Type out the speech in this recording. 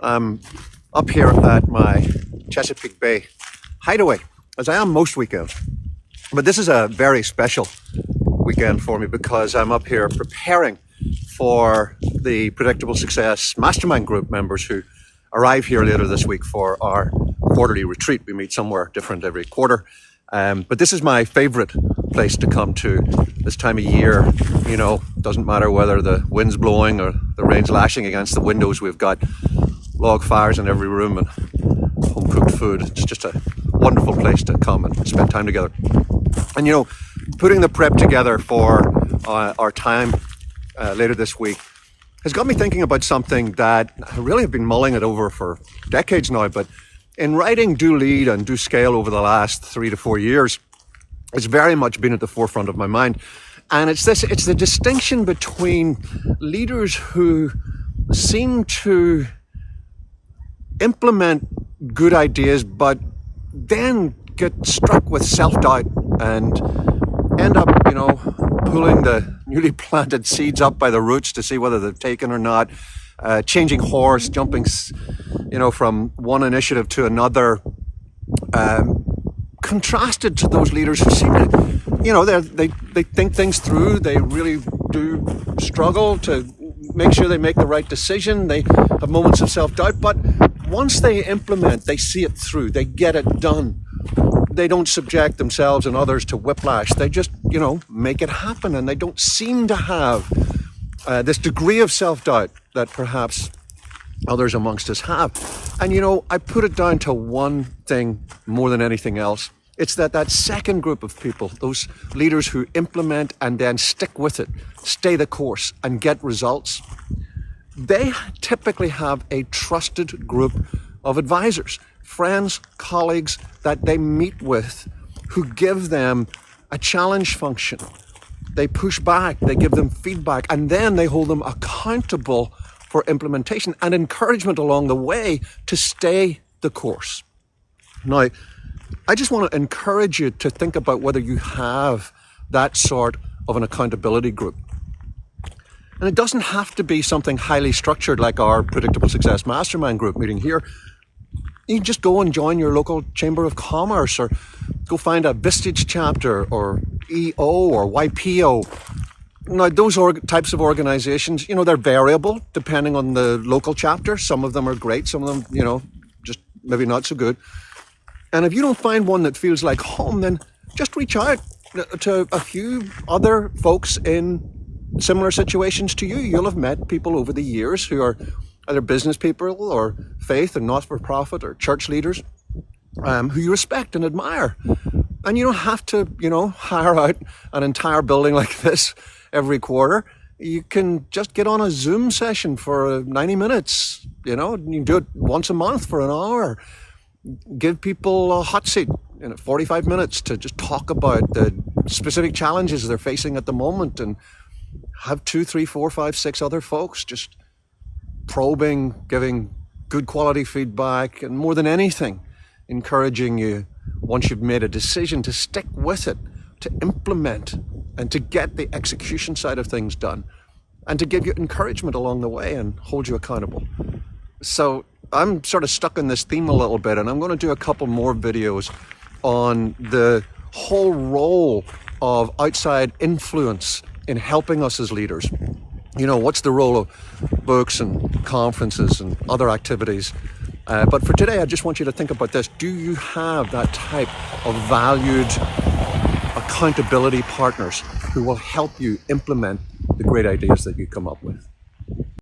I'm up here at my Chesapeake Bay hideaway, as I am most weekends. But this is a very special weekend for me because I'm up here preparing for the Predictable Success Mastermind Group members who arrive here later this week for our quarterly retreat. We meet somewhere different every quarter. But this is my favorite place to come to this time of year. You know, doesn't matter whether the wind's blowing or the rain's lashing against the windows. We've got log fires in every room and home cooked food. It's just a wonderful place to come and spend time together. And you know, putting the prep together for our time later this week has got me thinking about something that I really have been mulling it over for decades now, but in writing Do Lead and Do Scale over the last 3 to 4 years, it's very much been at the forefront of my mind. And it's the distinction between leaders who seem to implement good ideas, but then get struck with self-doubt and end up, you know, pulling the newly planted seeds up by the roots to see whether they've taken or not, changing horse, jumping, you know, from one initiative to another, contrasted to those leaders who seem to, you know, they think things through. They really do struggle to make sure they make the right decision. They have moments of self-doubt, but once they implement, they see it through. They get it done. They don't subject themselves and others to whiplash. They just, you know, make it happen, and they don't seem to have this degree of self-doubt that perhaps others amongst us have. And you know, I put it down to one thing more than anything else. It's that second group of people, those leaders who implement and then stick with it, stay the course and get results. They typically have a trusted group of advisors, friends, colleagues that they meet with who give them a challenge function. They push back, they give them feedback, and then they hold them accountable for implementation and encouragement along the way to stay the course. Now, I just want to encourage you to think about whether you have that sort of an accountability group. And it doesn't have to be something highly structured like our Predictable Success Mastermind Group meeting here. You can just go and join your local Chamber of Commerce, or go find a Vistage chapter, or EO or YPO. Now, those types of organizations, you know, they're variable depending on the local chapter. Some of them are great, some of them, you know, just maybe not so good. And if you don't find one that feels like home, then just reach out to a few other folks in similar situations to you. You'll have met people over the years who are either business people or faith and not-for-profit or church leaders who you respect and admire. And you don't have to, you know, hire out an entire building like this every quarter. You can just get on a Zoom session for 90 minutes, you know, you can do it once a month for an hour. Give people a hot seat in 45 minutes to just talk about the specific challenges they're facing at the moment, and have 2, 3, 4, 5, 6 other folks just probing, giving good quality feedback, and more than anything, encouraging you, once you've made a decision, to stick with it, to implement, and to get the execution side of things done, and to give you encouragement along the way and hold you accountable. So I'm sort of stuck in this theme a little bit, and I'm going to do a couple more videos on the whole role of outside influence in helping us as leaders. You know, what's the role of books and conferences and other activities? But for today, I just want you to think about this. Do you have that type of valued accountability partners who will help you implement the great ideas that you come up with?